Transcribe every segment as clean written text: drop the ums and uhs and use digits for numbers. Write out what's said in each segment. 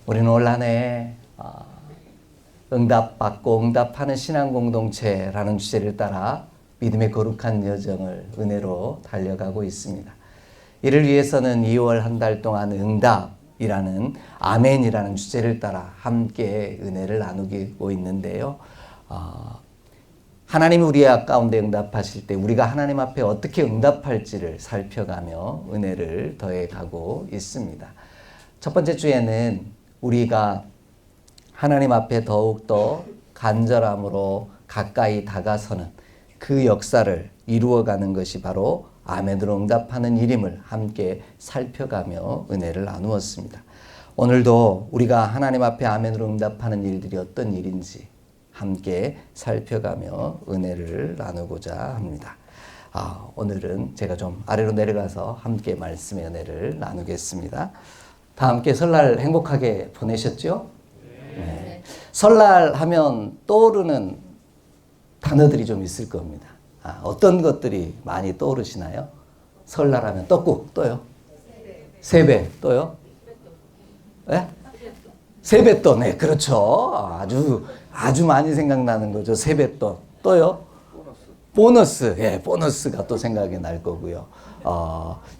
우리는 올 한 해 응답받고 응답하는 신앙 공동체라는 주제를 따라 믿음의 거룩한 여정을 은혜로 달려가고 있습니다. 이를 위해서는 2월 한 달 동안 응답이라는 아멘이라는 주제를 따라 함께 은혜를 나누고 있는데요. 하나님이 우리 가운데 응답하실 때 우리가 하나님 앞에 어떻게 응답할지를 살펴가며 은혜를 더해가고 있습니다. 첫 번째 주에는 우리가 하나님 앞에 더욱더 간절함으로 가까이 다가서는 그 역사를 이루어가는 것이 바로 아멘으로 응답하는 일임을 함께 살펴가며 은혜를 나누었습니다. 오늘도 우리가 하나님 앞에 아멘으로 응답하는 일들이 어떤 일인지 함께 살펴가며 은혜를 나누고자 합니다. 오늘은 제가 좀 아래로 내려가서 함께 말씀의 은혜를 나누겠습니다. 다 함께 설날 행복하게 보내셨죠? 네. 설날 하면 떠오르는 단어들이 좀 있을 겁니다. 어떤 것들이 많이 떠오르시나요? 설날 하면 떡국, 또요? 세배, 또요? 네? 세뱃돈, 네, 그렇죠. 아주 많이 생각나는 거죠. 세뱃돈. 또요? 보너스. 예, 보너스가 또 생각이 날 거고요.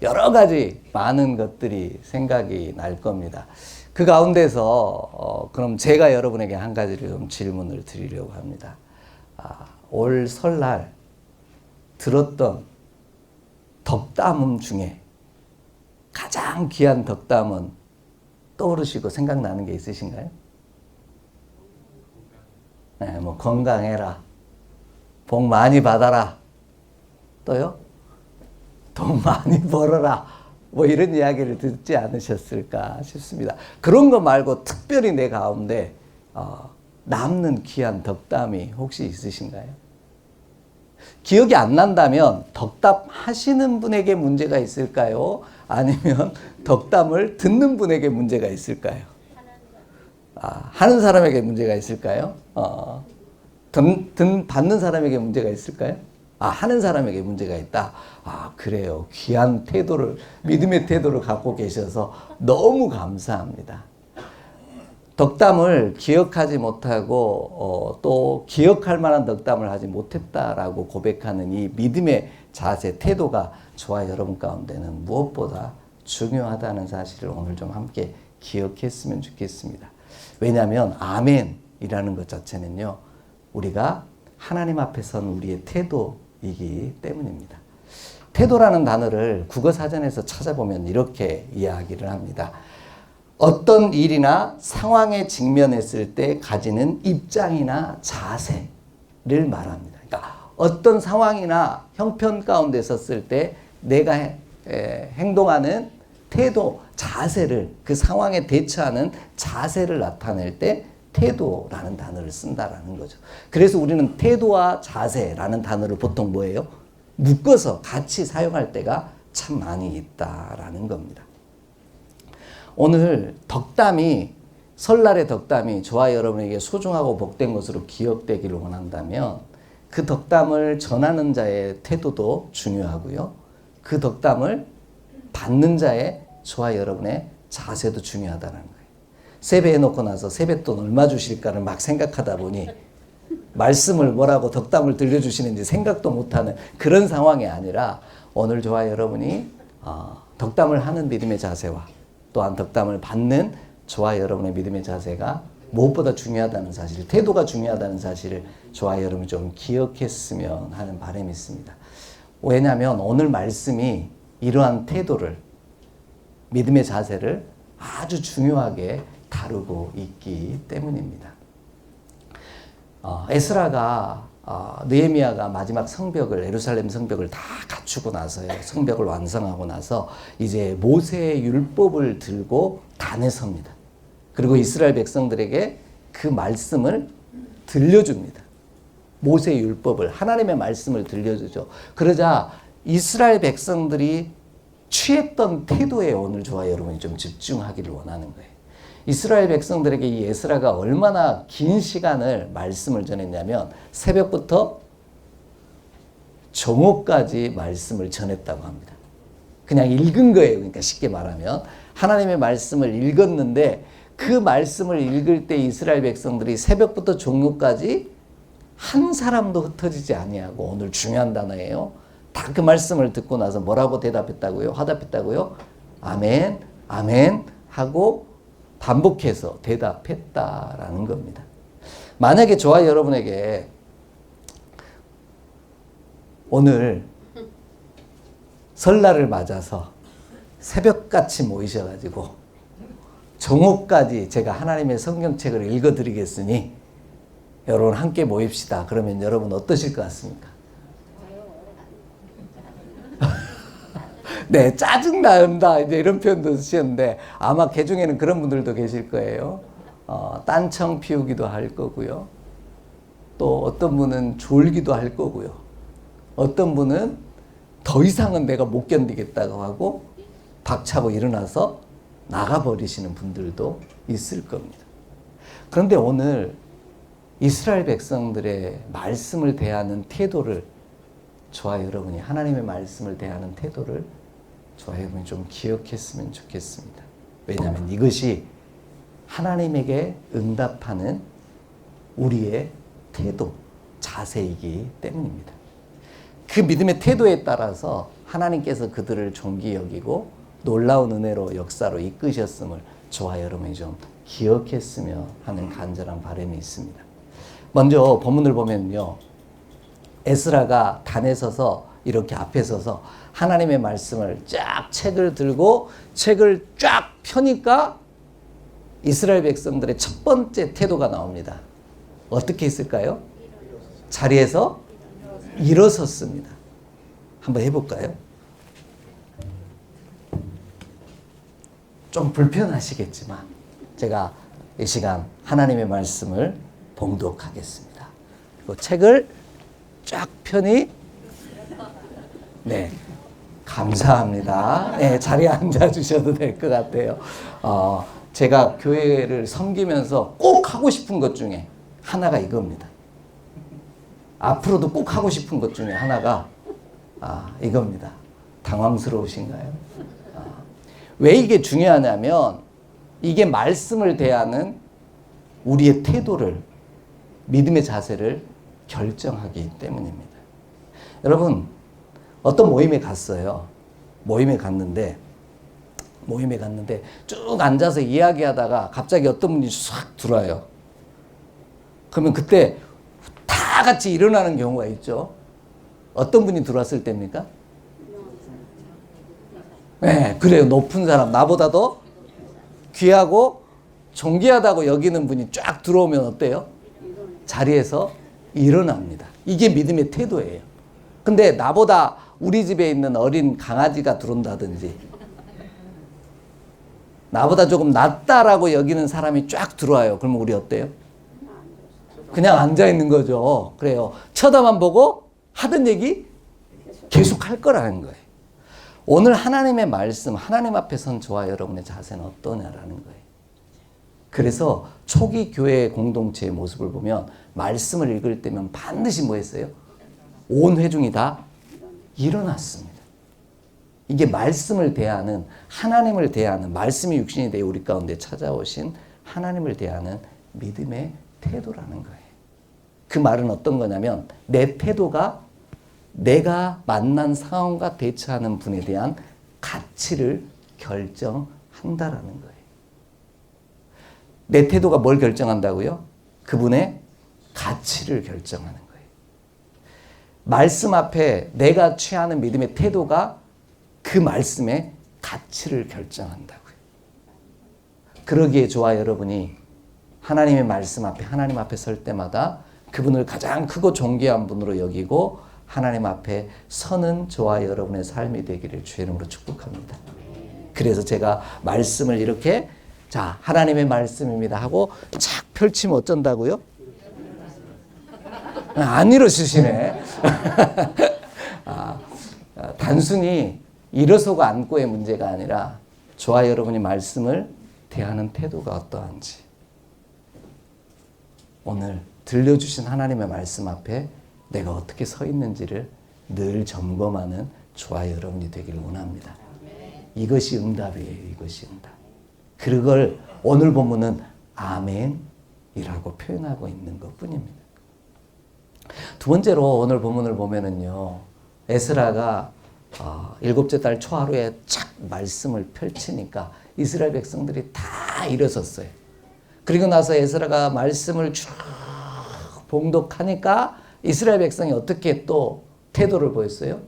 여러 가지 많은 것들이 생각이 날 겁니다. 그 가운데서 그럼 제가 여러분에게 한 가지를 좀 질문을 드리려고 합니다. 올 설날 들었던 덕담음 중에 가장 귀한 덕담은 떠오르시고 생각나는 게 있으신가요? 네, 뭐 건강해라, 복 많이 받아라, 또요? 돈 많이 벌어라, 뭐 이런 이야기를 듣지 않으셨을까 싶습니다. 그런 거 말고 특별히 내 가운데 남는 귀한 덕담이 혹시 있으신가요? 기억이 안 난다면 덕담 하시는 분에게 문제가 있을까요? 아니면 덕담을 듣는 분에게 문제가 있을까요? 하는 사람에게 문제가 있을까요? 받는 사람에게 문제가 있을까요? 하는 사람에게 문제가 있다. 그래요. 귀한 태도를, 믿음의 태도를 갖고 계셔서 너무 감사합니다. 덕담을 기억하지 못하고 또 기억할 만한 덕담을 하지 못했다라고 고백하는 이 믿음의 자세, 태도가 저와 여러분 가운데는 무엇보다 중요하다는 사실을 오늘 좀 함께 기억했으면 좋겠습니다. 왜냐하면 아멘이라는 것 자체는요, 우리가 하나님 앞에 선 우리의 태도이기 때문입니다. 태도라는 단어를 국어사전에서 찾아보면 이렇게 이야기를 합니다. 어떤 일이나 상황에 직면했을 때 가지는 입장이나 자세를 말합니다. 그러니까 어떤 상황이나 형편 가운데 섰을 때 내가 행동하는 태도, 자세를, 그 상황에 대처하는 자세를 나타낼 때 태도라는 단어를 쓴다라는 거죠. 그래서 우리는 태도와 자세라는 단어를 보통 뭐예요? 묶어서 같이 사용할 때가 참 많이 있다라는 겁니다. 오늘 덕담이, 설날의 덕담이 저와 여러분에게 소중하고 복된 것으로 기억되기를 원한다면 그 덕담을 전하는 자의 태도도 중요하고요. 그 덕담을 받는 자의 저와 여러분의 자세도 중요하다는 거예요. 세배해 놓고 나서 세뱃돈 얼마 주실까를 막 생각하다 보니 말씀을 뭐라고 덕담을 들려주시는지 생각도 못하는 그런 상황이 아니라 오늘 저와 여러분이 덕담을 하는 믿음의 자세와 또한 덕담을 받는 저와 여러분의 믿음의 자세가 무엇보다 중요하다는 사실, 태도가 중요하다는 사실을 저와 여러분이 좀 기억했으면 하는 바람이 있습니다. 왜냐하면 오늘 말씀이 이러한 태도를, 믿음의 자세를 아주 중요하게 다루고 있기 때문입니다. 에스라가 느헤미야가 마지막 성벽을, 예루살렘 성벽을 다 갖추고 나서요, 성벽을 완성하고 나서 이제 모세의 율법을 들고 단에 섭니다. 그리고 이스라엘 백성들에게 그 말씀을 들려줍니다. 모세의 율법을, 하나님의 말씀을 들려주죠. 그러자 이스라엘 백성들이 취했던 태도에 오늘 저와 여러분이 좀 집중하기를 원하는 거예요. 이스라엘 백성들에게 이 에스라가 얼마나 긴 시간을 말씀을 전했냐면 새벽부터 정오까지 말씀을 전했다고 합니다. 그냥 읽은 거예요. 그러니까 쉽게 말하면 하나님의 말씀을 읽었는데 그 말씀을 읽을 때 이스라엘 백성들이 새벽부터 종료까지 한 사람도 흩어지지 아니하고, 오늘 중요한 단어예요. 다 그 말씀을 듣고 나서 뭐라고 대답했다고요? 화답했다고요? 아멘, 아멘 하고 반복해서 대답했다라는 겁니다. 만약에 저와 여러분에게 오늘 설날을 맞아서 새벽같이 모이셔가지고 정오까지 제가 하나님의 성경책을 읽어드리겠으니 여러분 함께 모입시다. 그러면 여러분 어떠실 것 같습니까? 네, 짜증난다 이제 이런 표현도 쓰셨는데 아마 개 중에는 그런 분들도 계실 거예요. 딴청 피우기도 할 거고요. 또 어떤 분은 졸기도 할 거고요. 어떤 분은 더 이상은 내가 못 견디겠다고 하고 박차고 일어나서 나가버리시는 분들도 있을 겁니다. 그런데 오늘 이스라엘 백성들의 말씀을 대하는 태도를, 저와 여러분이 하나님의 말씀을 대하는 태도를 저와 여러분이 좀 기억했으면 좋겠습니다. 왜냐하면 이것이 하나님에게 응답하는 우리의 태도, 자세이기 때문입니다. 그 믿음의 태도에 따라서 하나님께서 그들을 존귀 여기고 놀라운 은혜로 역사로 이끄셨음을 저와 여러분이 좀 기억했으며 하는 간절한 바람이 있습니다. 먼저 본문을 보면요, 에스라가 단에 서서 이렇게 앞에 서서 하나님의 말씀을 쫙 책을 들고 책을 쫙 펴니까 이스라엘 백성들의 첫 번째 태도가 나옵니다. 어떻게 했을까요? 자리에서 일어섰습니다. 한번 해볼까요? 좀 불편하시겠지만 제가 이 시간 하나님의 말씀을 봉독하겠습니다. 그리고 책을 쫙 펴니, 네, 감사합니다. 네, 자리에 앉아주셔도 될 것 같아요. 제가 교회를 섬기면서 꼭 하고 싶은 것 중에 하나가 이겁니다. 앞으로도 꼭 하고 싶은 것 중에 하나가 이겁니다. 당황스러우신가요? 왜 이게 중요하냐면 이게 말씀을 대하는 우리의 태도를, 믿음의 자세를 결정하기 때문입니다. 여러분, 어떤 모임에 갔어요. 모임에 갔는데 쭉 앉아서 이야기하다가 갑자기 어떤 분이 싹 들어와요. 그러면 그때 다 같이 일어나는 경우가 있죠. 어떤 분이 들어왔을 때입니까? 네, 그래요. 높은 사람, 나보다도 귀하고 존귀하다고 여기는 분이 쫙 들어오면 어때요? 자리에서 일어납니다. 이게 믿음의 태도예요. 근데 나보다 우리 집에 있는 어린 강아지가 들어온다든지 나보다 조금 낫다라고 여기는 사람이 쫙 들어와요. 그러면 우리 어때요? 그냥 앉아있는 거죠. 그래요. 쳐다만 보고 하던 얘기 계속 할 거라는 거예요. 오늘 하나님의 말씀, 하나님 앞에 선 저와 여러분의 자세는 어떠냐라는 거예요. 그래서 초기 교회 공동체의 모습을 보면 말씀을 읽을 때면 반드시 뭐 했어요? 온 회중이 다 일어났습니다. 이게 말씀을 대하는, 하나님을 대하는, 말씀이 육신이 되어 우리 가운데 찾아오신 하나님을 대하는 믿음의 태도라는 거예요. 그 말은 어떤 거냐면 내 태도가 내가 만난 상황과 대처하는 분에 대한 가치를 결정한다라는 거예요. 내 태도가 뭘 결정한다고요? 그분의 가치를 결정하는 거예요. 말씀 앞에 내가 취하는 믿음의 태도가 그 말씀의 가치를 결정한다고요. 그러기에 저와 여러분이 하나님의 말씀 앞에, 하나님 앞에 설 때마다 그분을 가장 크고 존귀한 분으로 여기고 하나님 앞에 서는 저와 여러분의 삶이 되기를 주의 이름으로 축복합니다. 그래서 제가 말씀을 이렇게 자, 하나님의 말씀입니다 하고 착 펼치면 어쩐다고요? 안 일어서시네. 단순히 일어서고 앉고의 문제가 아니라 저와 여러분이 말씀을 대하는 태도가 어떠한지 오늘 들려주신 하나님의 말씀 앞에 내가 어떻게 서 있는지를 늘 점검하는 저와 여러분이 되기를 원합니다. 이것이 응답이에요. 이것이 응답. 그걸 오늘 본문은 아멘이라고 표현하고 있는 것 뿐입니다. 두 번째로 오늘 본문을 보면은요, 에스라가 7째 달 초하루에 착 말씀을 펼치니까 이스라엘 백성들이 다 일어섰어요. 그리고 나서 에스라가 말씀을 쭉 봉독하니까 이스라엘 백성이 어떻게 또 태도를 보였어요?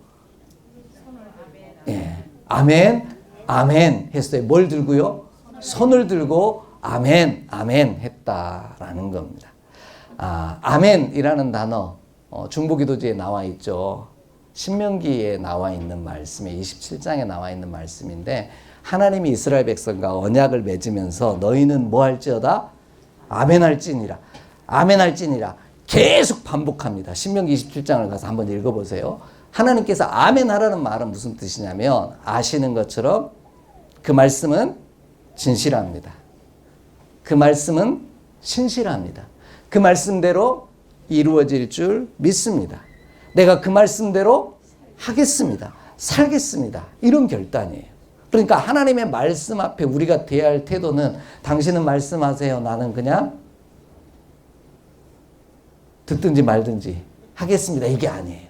예, 아멘, 아멘 했어요. 뭘 들고요? 손을 들고 아멘, 아멘 했다라는 겁니다. 아멘이라는 단어 중보기도지에 나와 있죠. 신명기에 나와 있는 말씀에 27장에 나와 있는 말씀인데 하나님이 이스라엘 백성과 언약을 맺으면서 너희는 뭐 할지어다? 아멘할지니라. 아멘할지니라. 계속 반복합니다. 신명기 27장을 가서 한번 읽어보세요. 하나님께서 아멘하라는 말은 무슨 뜻이냐면 아시는 것처럼 그 말씀은 진실합니다. 그 말씀은 신실합니다. 그 말씀대로 이루어질 줄 믿습니다. 내가 그 말씀대로 하겠습니다. 살겠습니다. 이런 결단이에요. 그러니까 하나님의 말씀 앞에 우리가 대할 태도는 당신은 말씀하세요. 나는 그냥 듣든지 말든지 하겠습니다. 이게 아니에요.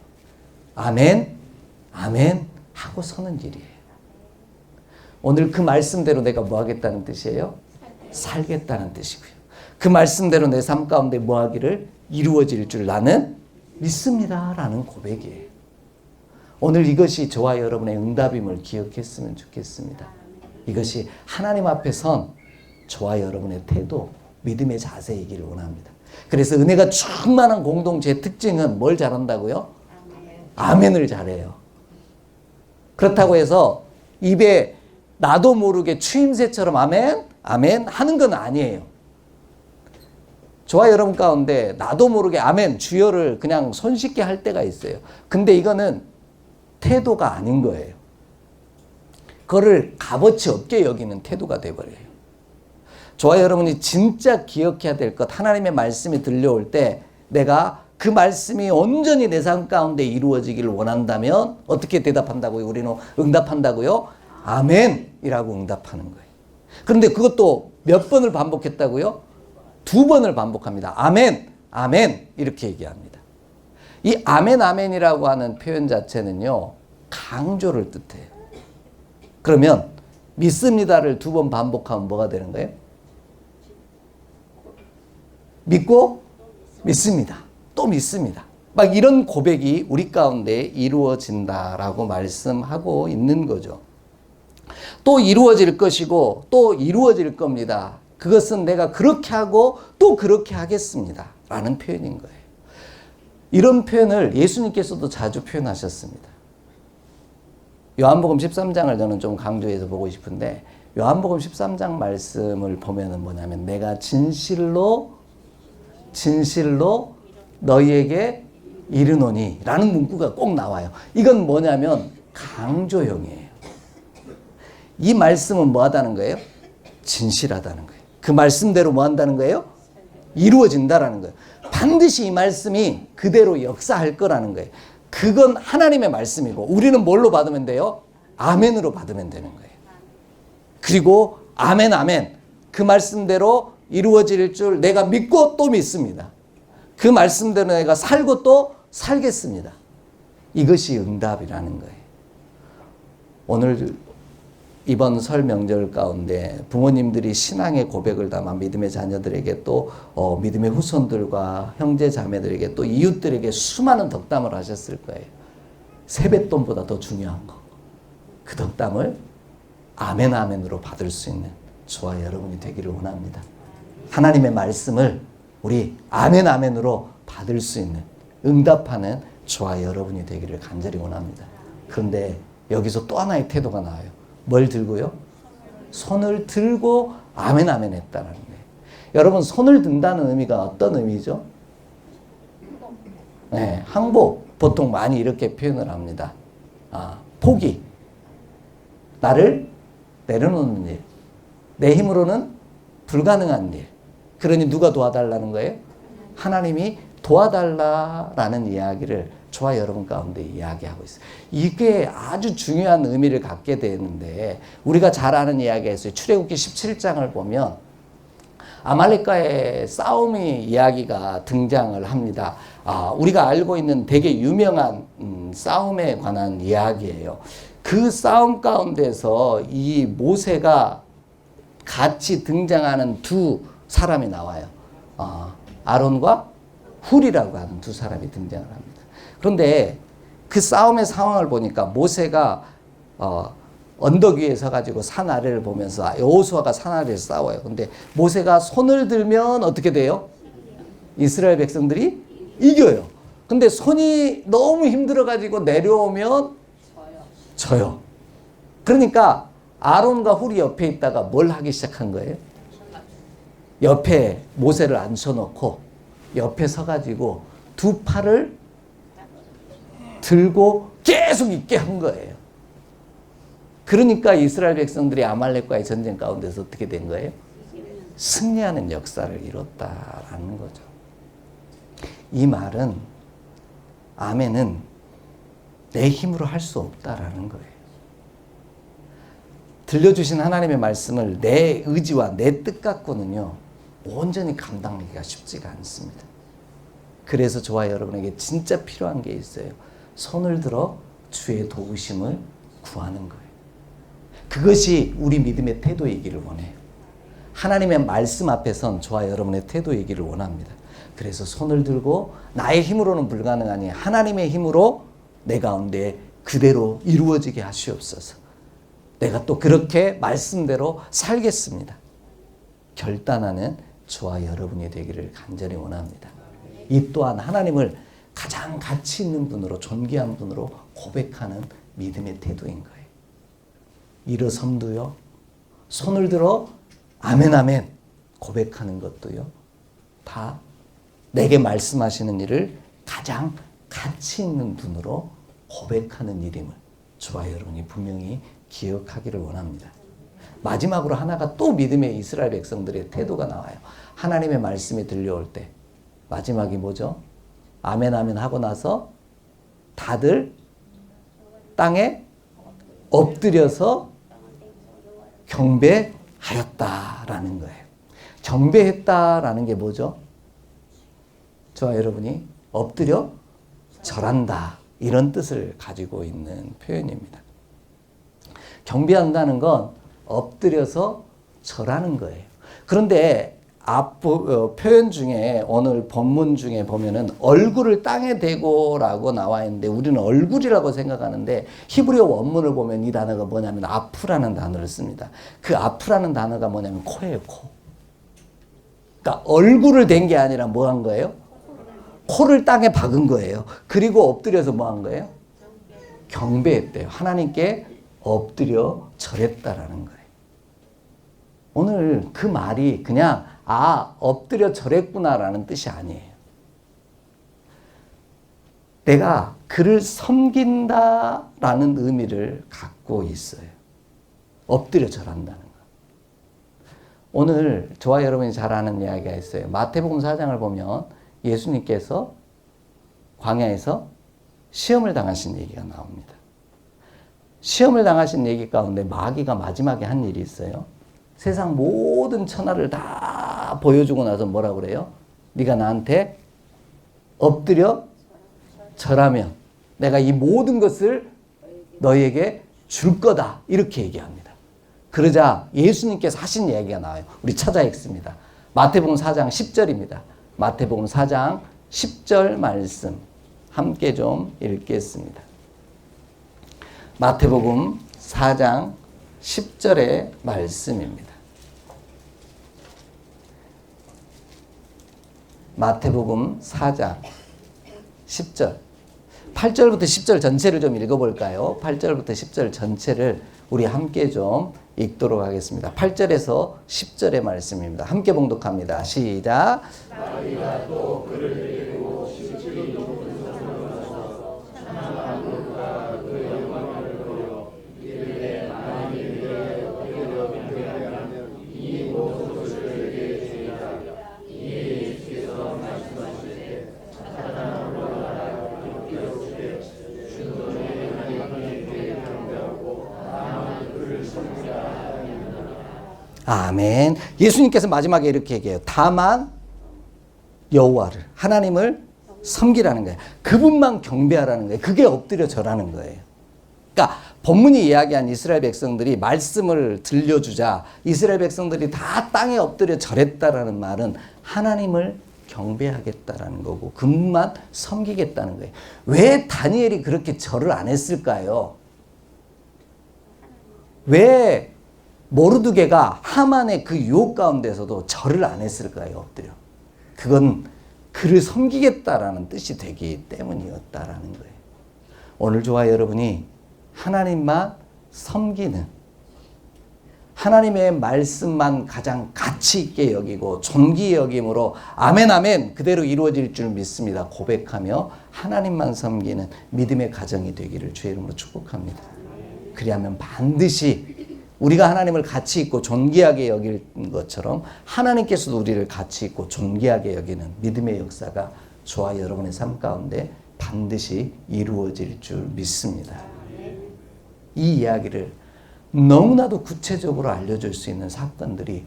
아멘, 아멘 하고 서는 일이에요. 오늘 그 말씀대로 내가 뭐 하겠다는 뜻이에요? 살겠다는 뜻이고요. 그 말씀대로 내 삶 가운데 뭐 하기를 이루어질 줄 나는 믿습니다. 라는 고백이에요. 오늘 이것이 저와 여러분의 응답임을 기억했으면 좋겠습니다. 이것이 하나님 앞에 선 저와 여러분의 태도, 믿음의 자세이기를 원합니다. 그래서 은혜가 충만한 공동체의 특징은 뭘 잘한다고요? 아멘을 잘해요. 그렇다고 해서 입에 나도 모르게 추임새처럼 아멘, 아멘 하는 건 아니에요. 저와 여러분 가운데 나도 모르게 아멘, 주여를 그냥 손쉽게 할 때가 있어요. 근데 이거는 태도가 아닌 거예요. 그거를 값어치 없게 여기는 태도가 돼버려요. 저와 여러분이 진짜 기억해야 될 것, 하나님의 말씀이 들려올 때 내가 그 말씀이 온전히 내 삶 가운데 이루어지기를 원한다면 어떻게 대답한다고요? 우리는 응답한다고요? 아멘이라고 응답하는 거예요. 그런데 그것도 몇 번을 반복했다고요? 2번을 반복합니다. 아멘, 아멘 이렇게 얘기합니다. 이 아멘, 아멘이라고 하는 표현 자체는요, 강조를 뜻해요. 그러면 믿습니다를 2번 반복하면 뭐가 되는 거예요? 믿고 믿습니다. 또 믿습니다. 막 이런 고백이 우리 가운데 이루어진다라고 말씀하고 있는 거죠. 또 이루어질 것이고 또 이루어질 겁니다. 그것은 내가 그렇게 하고 또 그렇게 하겠습니다. 라는 표현인 거예요. 이런 표현을 예수님께서도 자주 표현하셨습니다. 요한복음 13장을 저는 좀 강조해서 보고 싶은데 요한복음 13장 말씀을 보면은 뭐냐면 내가 진실로 너희에게 이르노니 라는 문구가 꼭 나와요. 이건 뭐냐면 강조형이에요. 이 말씀은 뭐 하다는 거예요? 진실하다는 거예요. 그 말씀대로 뭐 한다는 거예요? 이루어진다라는 거예요. 반드시 이 말씀이 그대로 역사할 거라는 거예요. 그건 하나님의 말씀이고 우리는 뭘로 받으면 돼요? 아멘으로 받으면 되는 거예요. 그리고 아멘 아멘 그 말씀대로 이루어질 줄 내가 믿고 또 믿습니다. 그 말씀대로 내가 살고 또 살겠습니다. 이것이 응답이라는 거예요. 오늘 이번 설 명절 가운데 부모님들이 신앙의 고백을 담아 믿음의 자녀들에게 또 믿음의 후손들과 형제 자매들에게 또 이웃들에게 수많은 덕담을 하셨을 거예요. 세뱃돈보다 더 중요한 거. 그 덕담을 아멘 아멘으로 받을 수 있는 저와 여러분이 되기를 원합니다. 하나님의 말씀을 우리 아멘 아멘으로 받을 수 있는 응답하는 저와 여러분이 되기를 간절히 원합니다. 그런데 여기서 또 하나의 태도가 나와요. 뭘 들고요? 손을 들고 아멘 아멘 했다는 거예요. 여러분 손을 든다는 의미가 어떤 의미죠? 네, 항복. 보통 많이 이렇게 표현을 합니다. 포기. 나를 내려놓는 일. 내 힘으로는 불가능한 일. 그러니 누가 도와달라는 거예요? 하나님이 도와달라라는 이야기를 저와 여러분 가운데 이야기하고 있어요. 이게 아주 중요한 의미를 갖게 되는데 우리가 잘 아는 이야기가 있어요. 출애굽기 17장을 보면 아말렉과의 싸움의 이야기가 등장을 합니다. 우리가 알고 있는 되게 유명한 싸움에 관한 이야기예요. 그 싸움 가운데서 이 모세가 같이 등장하는 두 사람이 나와요. 아론과 훌이라고 하는 두 사람이 등장을 합니다. 그런데 그 싸움의 상황을 보니까 모세가 언덕 위에 서가지고 산 아래를 보면서 여호수아가 산 아래에서 싸워요. 근데 모세가 손을 들면 어떻게 돼요? 이스라엘 백성들이 이겨요. 근데 손이 너무 힘들어가지고 내려오면 져요. 그러니까 아론과 훌이 옆에 있다가 뭘 하기 시작한 거예요? 옆에 모세를 앉혀놓고 옆에 서가지고 두 팔을 들고 계속 있게 한 거예요. 그러니까 이스라엘 백성들이 아말렉과의 전쟁 가운데서 어떻게 된 거예요? 승리하는 역사를 이뤘다라는 거죠. 이 말은 아멘은 내 힘으로 할 수 없다라는 거예요. 들려주신 하나님의 말씀을 내 의지와 내 뜻 갖고는요 온전히 감당하기가 쉽지가 않습니다. 그래서 저와 여러분에게 진짜 필요한 게 있어요. 손을 들어 주의 도우심을 구하는 거예요. 그것이 우리 믿음의 태도이기를 원해요. 하나님의 말씀 앞에선 저와 여러분의 태도이기를 원합니다. 그래서 손을 들고 나의 힘으로는 불가능하니 하나님의 힘으로 내 가운데 그대로 이루어지게 하시옵소서. 내가 또 그렇게 말씀대로 살겠습니다. 결단하는 저와 여러분이 되기를 간절히 원합니다. 이 또한 하나님을 가장 가치 있는 분으로 존귀한 분으로 고백하는 믿음의 태도인 거예요. 일어섬도요. 손을 들어 아멘 아멘 고백하는 것도요. 다 내게 말씀하시는 일을 가장 가치 있는 분으로 고백하는 일임을 저와 여러분이 분명히 기억하기를 원합니다. 마지막으로 하나가 또 믿음의 이스라엘 백성들의 태도가 나와요. 하나님의 말씀이 들려올 때 마지막이 뭐죠? 아멘 아멘 하고 나서 다들 땅에 엎드려서 경배하였다라는 거예요. 경배했다라는 게 뭐죠? 저와 여러분이 엎드려 절한다 이런 뜻을 가지고 있는 표현입니다. 경배한다는 건 엎드려서 절하는 거예요. 그런데 표현 중에 오늘 본문 중에 보면은 얼굴을 땅에 대고라고 나와 있는데 우리는 얼굴이라고 생각하는데 히브리어 원문을 보면 이 단어가 뭐냐면 아프라는 단어를 씁니다. 그 아프라는 단어가 뭐냐면 코예요, 코. 그러니까 얼굴을 댄 게 아니라 뭐 한 거예요? 코를 땅에 박은 거예요. 그리고 엎드려서 뭐 한 거예요? 경배했대요. 하나님께 엎드려 절했다라는 거예요. 오늘 그 말이 그냥 엎드려 절했구나라는 뜻이 아니에요. 내가 그를 섬긴다라는 의미를 갖고 있어요. 엎드려 절한다는 거. 오늘 저와 여러분이 잘 아는 이야기가 있어요. 마태복음 4장을 보면 예수님께서 광야에서 시험을 당하신 얘기가 나옵니다. 시험을 당하신 얘기 가운데 마귀가 마지막에 한 일이 있어요. 세상 모든 천하를 다 보여주고 나서 뭐라고 그래요? 네가 나한테 엎드려 절하면 내가 이 모든 것을 너에게 줄 거다. 이렇게 얘기합니다. 그러자 예수님께서 하신 얘기가 나와요. 우리 찾아 읽습니다. 마태복음 4장 10절입니다. 마태복음 4장 10절 말씀 함께 좀 읽겠습니다. 마태복음 4장 10절의 말씀입니다. 마태복음 4장 10절 8절부터 10절 전체를 좀 읽어볼까요? 8절부터 10절 전체를 우리 함께 좀 읽도록 하겠습니다. 8절에서 10절의 말씀입니다. 함께 봉독합니다. 시작. 마귀가 또 그를 데리고 십지리 높은 산으로 가서 천하만국과 그 영광을 보여 이르되 만일 이를 엎드려 경배하면 이 모든 것을 내게 주리라. 이에 예수께서 말씀하시되 사탄아 물러가라. 아멘. 예수님께서 마지막에 이렇게 얘기해요. 다만 여호와를, 하나님을 섬기라는 거예요. 그분만 경배하라는 거예요. 그게 엎드려 절하는 거예요. 그러니까 본문이 이야기한 이스라엘 백성들이 말씀을 들려주자 이스라엘 백성들이 다 땅에 엎드려 절했다라는 말은 하나님을 경배하겠다라는 거고 그분만 섬기겠다는 거예요. 왜 다니엘이 그렇게 절을 안 했을까요? 왜 모르드게가 하만의 그 유혹 가운데서도 절을 안 했을까요? 엎드려. 그건 그를 섬기겠다라는 뜻이 되기 때문이었다라는 거예요. 오늘 저와 여러분이 하나님만 섬기는, 하나님의 말씀만 가장 가치 있게 여기고 존귀히 여김으로 아멘 아멘 그대로 이루어질 줄 믿습니다. 고백하며 하나님만 섬기는 믿음의 가정이 되기를 주의 이름으로 축복합니다. 그리하면 반드시 우리가 하나님을 가치 있고 존귀하게 여길 것처럼 하나님께서도 우리를 가치 있고 존귀하게 여기는 믿음의 역사가 저와 여러분의 삶 가운데 반드시 이루어질 줄 믿습니다. 이 이야기를 너무나도 구체적으로 알려줄 수 있는 사건들이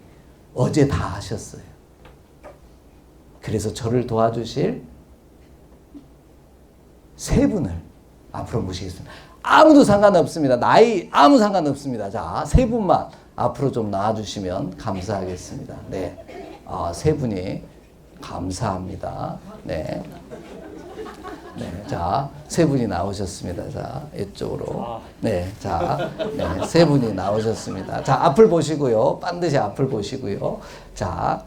어제 다 하셨어요. 그래서 저를 도와주실 세 분을 앞으로 모시겠습니다. 아무도 상관없습니다. 나이 아무 상관없습니다. 자, 세 분만 앞으로 좀 나와주시면 감사하겠습니다. 네, 세 분이 감사합니다. 네. 네, 자, 세 분이 나오셨습니다. 자, 이쪽으로. 네, 자, 네, 세 분이 나오셨습니다. 자, 앞을 보시고요. 반드시 앞을 보시고요. 자,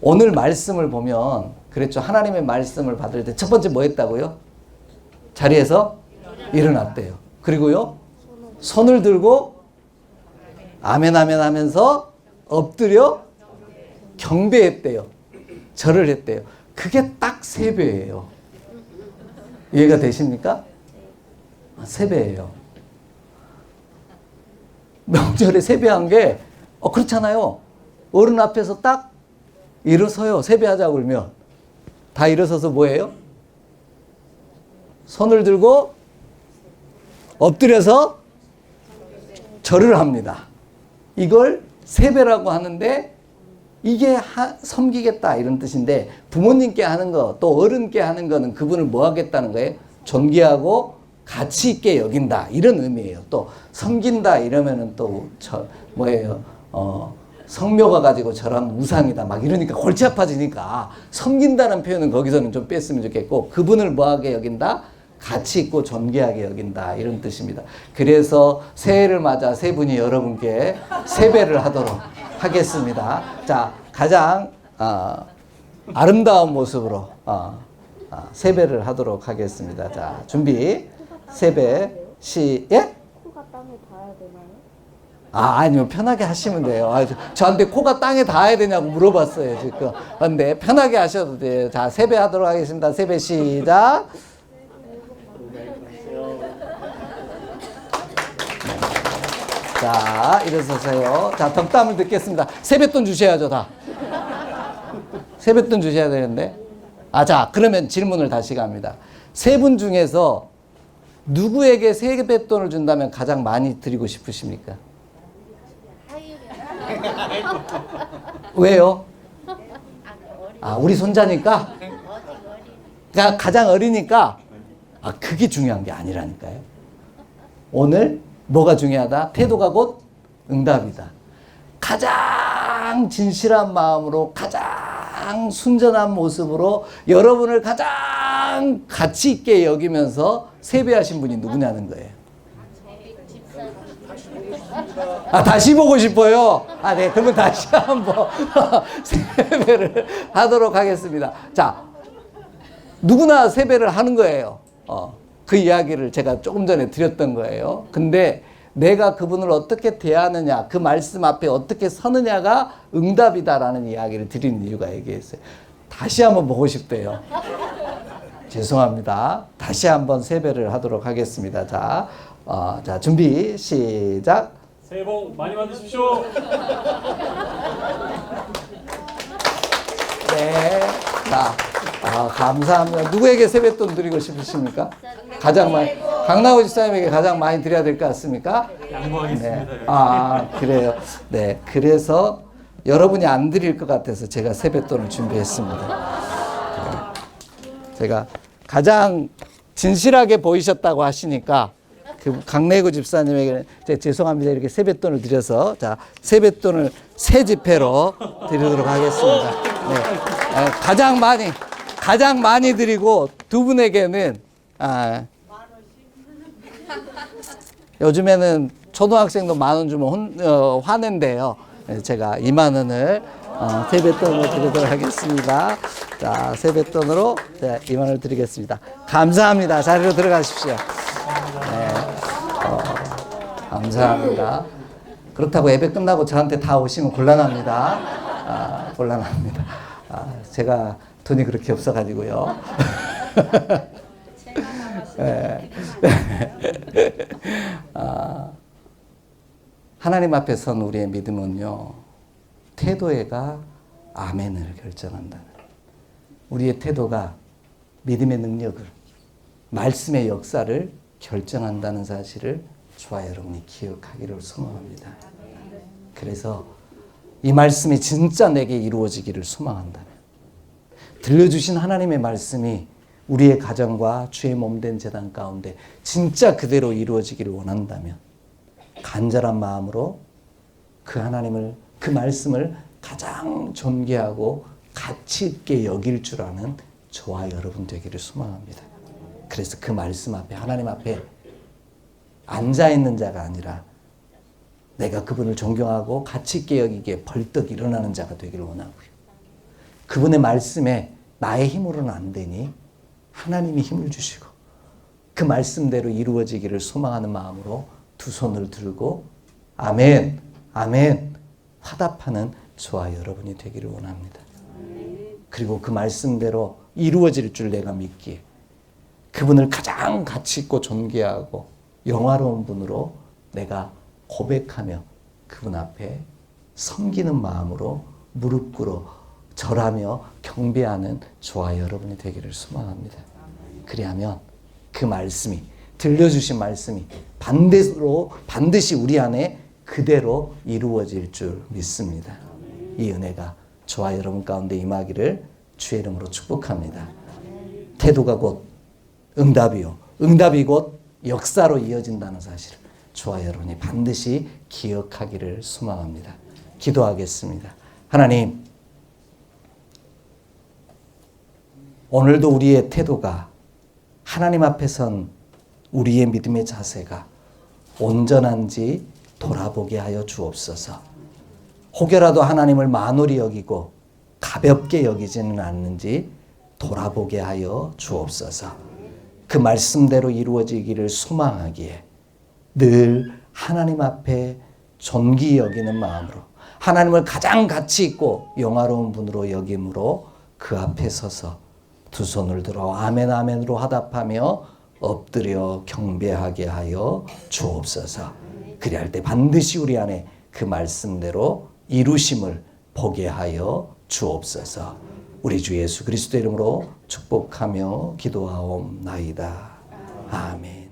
오늘 말씀을 보면, 그랬죠. 하나님의 말씀을 받을 때 첫 번째 뭐 했다고요? 자리에서 일어났대요. 그리고요, 손을 들고 아멘, 아멘 하면서 엎드려 경배했대요. 절을 했대요. 그게 딱 3배예요. 이해가 되십니까? 3배예요. 명절에 세배한 게 그렇잖아요. 어른 앞에서 딱 일어서요. 세배하자고 그러면 다 일어서서 뭐예요? 손을 들고 엎드려서 절을 합니다. 이걸 세배라고 하는데 이게 섬기겠다 이런 뜻인데 부모님께 하는 거 또 어른께 하는 거는 그분을 뭐 하겠다는 거예요? 존귀하고 가치 있게 여긴다 이런 의미예요. 또 섬긴다 이러면은 또 뭐예요? 성묘가 가지고 저런 우상이다 막 이러니까 골치 아파지니까 섬긴다는 표현은 거기서는 좀 뺐으면 좋겠고 그분을 뭐하게 여긴다? 가치 있고 존귀하게 여긴다 이런 뜻입니다. 그래서 새해를 맞아 세 분이 여러분께 세배를 하도록 하겠습니다. 자, 가장 아름다운 모습으로 세배를 하도록 하겠습니다. 자, 준비. 세배 예? 코가 땅에 닿아야 되나요? 아니요. 편하게 하시면 돼요. 저한테 코가 땅에 닿아야 되냐고 물어봤어요, 지금. 근데 편하게 하셔도 돼요. 자, 세배 하도록 하겠습니다. 세배 시작. 자, 일어서세요. 자, 덕담을 듣겠습니다. 세뱃돈 주셔야죠, 다. 세뱃돈 주셔야 되는데. 자, 그러면 질문을 다시 갑니다. 세 분 중에서 누구에게 세뱃돈을 준다면 가장 많이 드리고 싶으십니까? 왜요? 우리 손자니까? 그러니까 가장 어리니까? 그게 중요한 게 아니라니까요. 오늘 뭐가 중요하다? 태도가 곧 응답이다. 가장 진실한 마음으로 가장 순전한 모습으로 여러분을 가장 가치 있게 여기면서 세배하신 분이 누구냐는 거예요. 다시 보고 싶어요. 네, 그러면 다시 한번 세배를 하도록 하겠습니다. 자, 누구나 세배를 하는 거예요. 그 이야기를 제가 조금 전에 드렸던 거예요. 근데 내가 그분을 어떻게 대하느냐, 그 말씀 앞에 어떻게 서느냐가 응답이다라는 이야기를 드리는 이유가 얘기했어요. 다시 한번 보고 싶대요. 죄송합니다. 다시 한번 세배를 하도록 하겠습니다. 자, 자, 준비, 시작. 새해 복 많이 받으십시오. 네. 자, 감사합니다. 누구에게 세뱃돈 드리고 싶으십니까? 가장 많이. 강나우 집사님에게 가장 많이 드려야 될 것 같습니까? 양보하겠습니다. 네. 아, 그래요. 네. 그래서 여러분이 안 드릴 것 같아서 제가 세뱃돈을 준비했습니다. 네. 제가 가장 진실하게 보이셨다고 하시니까 그 강래구 집사님에게 죄송합니다. 이렇게 세뱃돈을 드려서 자, 세뱃돈을 새 지폐로 드리도록 하겠습니다. 네. 가장 많이 드리고 두 분에게는 요즘에는 초등학생도 10,000원 주면 화낸대요. 제가 20,000원을 세뱃돈으로 드리도록 하겠습니다. 자, 세뱃돈으로 20,000원을 드리겠습니다. 감사합니다. 자리로 들어가십시오. 네. 감사합니다. 그렇다고 예배 끝나고 저한테 다 오시면 곤란합니다. 곤란합니다. 제가 돈이 그렇게 없어가지고요. 네. 하나님 앞에 선 우리의 믿음은요, 태도가 아멘을 결정한다는, 우리의 태도가 믿음의 능력을, 말씀의 역사를 결정한다는 사실을 저와 여러분이 기억하기를 소망합니다. 그래서 이 말씀이 진짜 내게 이루어지기를 소망한다면, 들려주신 하나님의 말씀이 우리의 가정과 주의 몸된 제단 가운데 진짜 그대로 이루어지기를 원한다면 간절한 마음으로 그 하나님을, 그 말씀을 가장 존귀하고 가치 있게 여길 줄 아는 저와 여러분 되기를 소망합니다. 그래서 그 말씀 앞에, 하나님 앞에 앉아있는 자가 아니라 내가 그분을 존경하고 가치 있게 여기기에 벌떡 일어나는 자가 되기를 원하고요. 그분의 말씀에 나의 힘으로는 안 되니 하나님이 힘을 주시고 그 말씀대로 이루어지기를 소망하는 마음으로 두 손을 들고 아멘, 아멘 화답하는 저와 여러분이 되기를 원합니다. 그리고 그 말씀대로 이루어질 줄 내가 믿기에 그분을 가장 가치 있고 존귀하고 영화로운 분으로 내가 고백하며 그분 앞에 섬기는 마음으로 무릎 꿇어 절하며 경배하는 저와 여러분이 되기를 소망합니다. 그리하면 그 말씀이, 들려주신 말씀이 반드시 우리 안에 그대로 이루어질 줄 믿습니다. 이 은혜가 저와 여러분 가운데 임하기를 주의 이름으로 축복합니다. 태도가 곧 응답이요, 응답이 곧 역사로 이어진다는 사실을 저와 여러분이 반드시 기억하기를 소망합니다. 기도하겠습니다. 하나님, 오늘도 우리의 태도가, 하나님 앞에 선 우리의 믿음의 자세가 온전한지 돌아보게 하여 주옵소서. 혹여라도 하나님을 만홀히 여기고 가볍게 여기지는 않는지 돌아보게 하여 주옵소서. 그 말씀대로 이루어지기를 소망하기에 늘 하나님 앞에 존귀 여기는 마음으로, 하나님을 가장 가치 있고 영화로운 분으로 여김으로 그 앞에 서서 두 손을 들어 아멘 아멘으로 화답하며 엎드려 경배하게 하여 주옵소서. 그리할 때 반드시 우리 안에 그 말씀대로 이루심을 보게 하여 주옵소서. 우리 주 예수 그리스도 이름으로 축복하며 기도하옵나이다. 아멘.